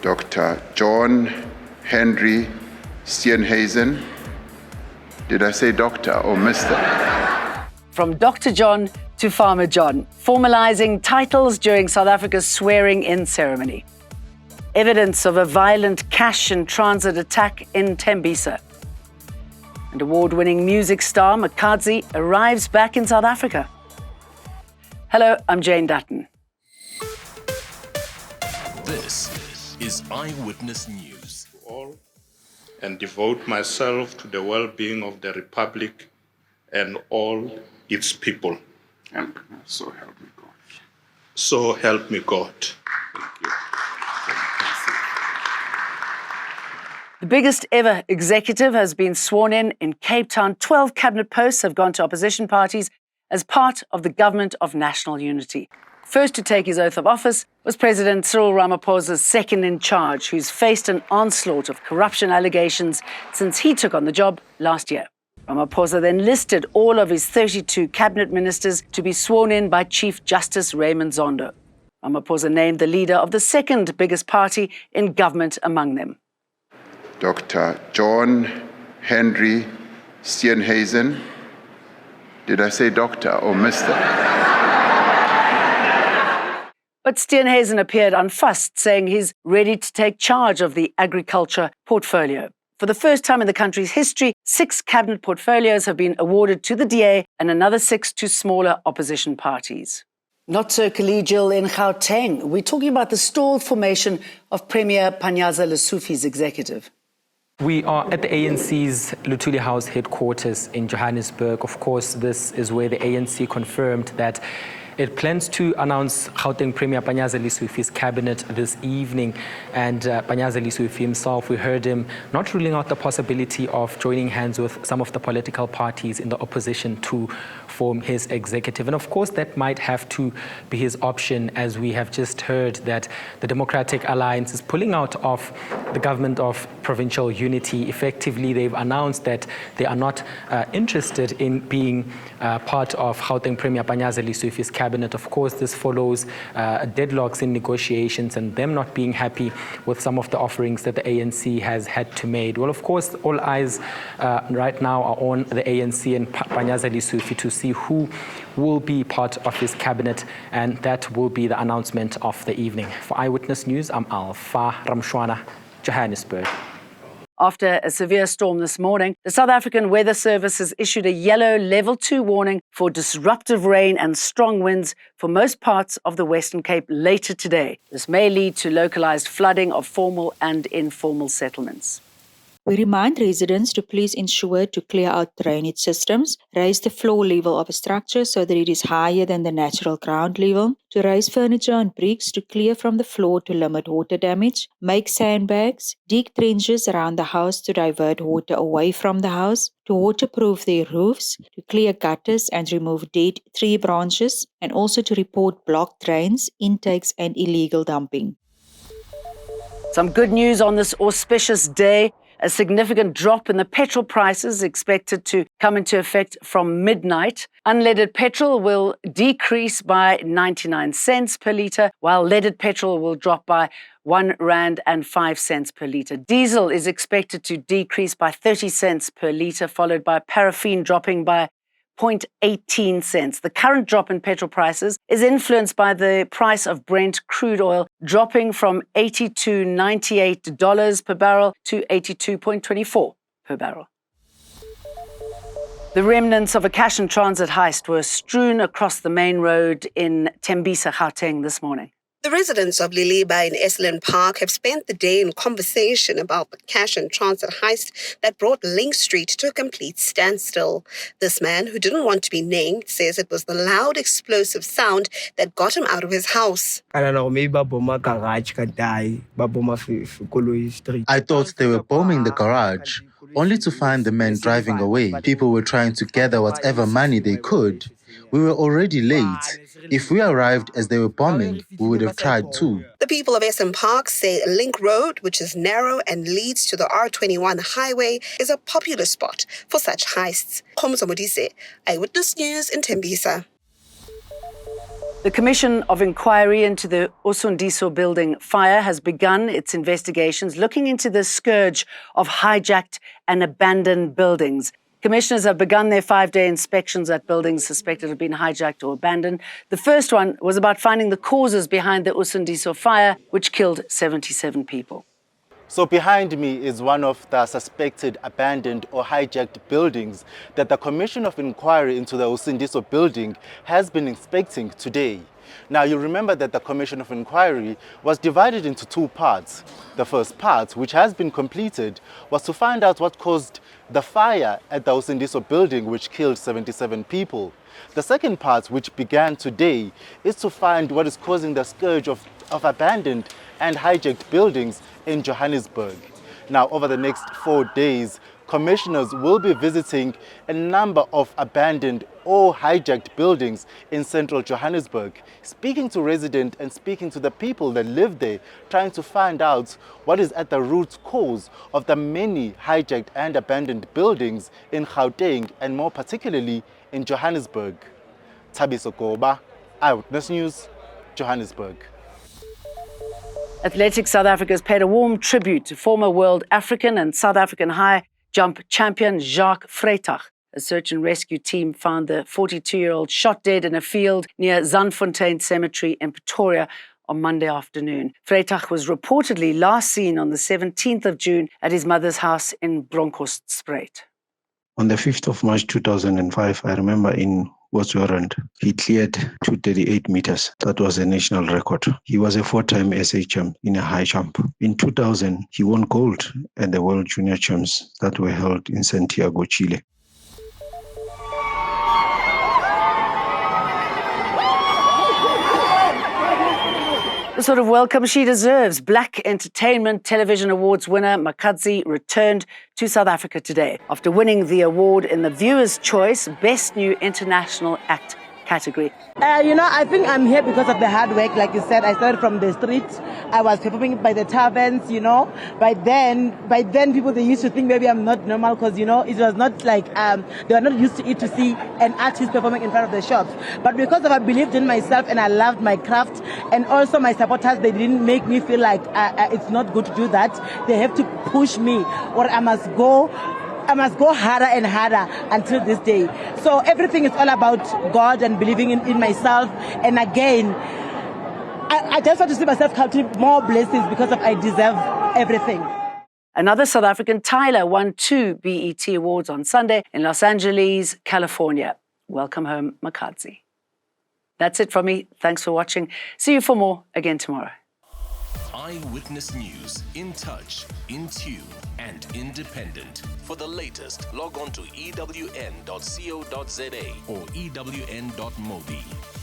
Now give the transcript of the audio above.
Dr. John Henry Steenhuisen. Did I say doctor or Mr.? From Dr. John to Farmer John, formalizing titles during South Africa's swearing-in ceremony. Evidence of a violent cash and transit attack in Tembisa. And award-winning music star Makhadzi arrives back in South Africa. Hello, I'm Jane Dutton. This is Eyewitness News. All and devote myself to the well-being of the Republic and all its people. And so help me God. So help me God. Thank you. The biggest ever executive has been sworn in Cape Town. 12 cabinet posts have gone to opposition parties as part of the Government of National Unity. First to take his oath of office was President Cyril Ramaphosa's second in charge, who's faced an onslaught of corruption allegations since he took on the job last year. Ramaphosa then listed all of his 32 cabinet ministers to be sworn in by Chief Justice Raymond Zondo. Ramaphosa named the leader of the second biggest party in government among them. Dr. John Henry Steenhuisen. Did I say doctor or Mr.? But Steenhuisen appeared unfussed, saying he's ready to take charge of the agriculture portfolio. For the first time in the country's history, 6 cabinet portfolios have been awarded to the DA and another 6 to smaller opposition parties. Not so collegial in Gauteng. We're talking about the stalled formation of Premier Panyaza Lesufi's executive. We are at the ANC's Luthuli House headquarters in Johannesburg. Of course, this is where the ANC confirmed that it plans to announce Gauteng Premier Panyaza Lesufi's cabinet this evening. And Panyaza Lesufi himself, we heard him not ruling out the possibility of joining hands with some of the political parties in the opposition to form his executive. And of course, that might have to be his option, as we have just heard that the Democratic Alliance is pulling out of the government of provincial unity. Effectively, they've announced that they are not interested in being part of Gauteng Premier Panyaza Lesufi's cabinet. Of course, this follows deadlocks in negotiations and them not being happy with some of the offerings that the ANC has had to make. Well, of course, all eyes right now are on the ANC and Panyaza Lesufi to see who will be part of his cabinet, and that will be the announcement of the evening. For Eyewitness News, I'm Alpha Ramshwana, Johannesburg. After a severe storm this morning, the South African Weather Service has issued a yellow level 2 warning for disruptive rain and strong winds for most parts of the Western Cape later today. This may lead to localized flooding of formal and informal settlements. We remind residents to please ensure to clear out drainage systems, raise the floor level of a structure so that it is higher than the natural ground level, to raise furniture and bricks to clear from the floor to limit water damage, make sandbags, dig trenches around the house to divert water away from the house, to waterproof their roofs, to clear gutters and remove dead tree branches, and also to report blocked drains, intakes and illegal dumping. Some good news on this auspicious day. A significant drop in the petrol prices expected to come into effect from midnight. Unleaded petrol will decrease by 99 cents per litre, while leaded petrol will drop by R1.05 per litre. Diesel is expected to decrease by 30 cents per litre, followed by paraffin dropping by 0.18 cents. The current drop in petrol prices is influenced by the price of Brent crude oil dropping from $82.98 per barrel to $82.24 per barrel. The remnants of a cash and transit heist were strewn across the main road in Tembisa, Gauteng this morning. The residents of Liliba in Esalen Park have spent the day in conversation about the cash and transit heist that brought Link Street to a complete standstill. This man, who didn't want to be named, says it was the loud explosive sound that got him out of his house. I don't know, maybe Baboma garage can die, Baboma Street. I thought they were bombing the garage, only to find the men driving away. People were trying to gather whatever money they could. We were already late. If we arrived as they were bombing, we would have tried too. The people of Esalen Park say Link Road, which is narrow and leads to the R21 highway, is a popular spot for such heists. Eyewitness News in Tembisa. The Commission of Inquiry into the Usundiso building fire has begun its investigations looking into the scourge of hijacked and abandoned buildings. Commissioners have begun their 5-day inspections at buildings suspected of being hijacked or abandoned. The first one was about finding the causes behind the Usundiso fire, which killed 77 people. So behind me is one of the suspected abandoned or hijacked buildings that the Commission of Inquiry into the Usundiso building has been inspecting today. Now, you remember that the Commission of Inquiry was divided into two parts. The first part, which has been completed, was to find out what caused the fire at the Usundiso building, which killed 77 people. The second part, which began today, is to find what is causing the scourge of abandoned and hijacked buildings in Johannesburg. Now, over the next 4 days, commissioners will be visiting a number of abandoned or hijacked buildings in central Johannesburg, speaking to residents and speaking to the people that live there, trying to find out what is at the root cause of the many hijacked and abandoned buildings in Gauteng and more particularly in Johannesburg. Tembisa Goba, Eyewitness News, Johannesburg. Athletics South Africa has paid a warm tribute to former world African and South African high jump champion Jaques Freitag. A search and rescue team found the 42-year-old shot dead in a field near Zandfontein Cemetery in Pretoria on Monday afternoon. Freitag was reportedly last seen on the 17th of June at his mother's house in Bronkhorstspruit. On the 5th of March 2005, I remember in Westwarrant, he cleared 238 meters. That was a national record. He was a 4-time SA champ in a high jump. In 2000, he won gold at the World Junior Champs that were held in Santiago, Chile. The sort of welcome she deserves. Black Entertainment Television Awards winner Makhadzi returned to South Africa today after winning the award in the Viewer's Choice Best New International Act category. I think I'm here because of the hard work. Like you said, I started from the streets. I was performing by the taverns, By then people, they used to think maybe I'm not normal because, it was not like, they were not used to it to see an artist performing in front of the shops. But because of I believed in myself and I loved my craft, and also my supporters, they didn't make me feel like it's not good to do that. They have to push me, or I must go harder and harder until this day. So everything is all about God and believing in myself. And again, I just want to see myself counting more blessings because I deserve everything. Another South African, Tyler, won 2 BET Awards on Sunday in Los Angeles, California. Welcome home, Makhadzi. That's it from me. Thanks for watching. See you for more again tomorrow. Eyewitness News, in touch, in tune, and independent. For the latest, log on to ewn.co.za or ewn.mobi.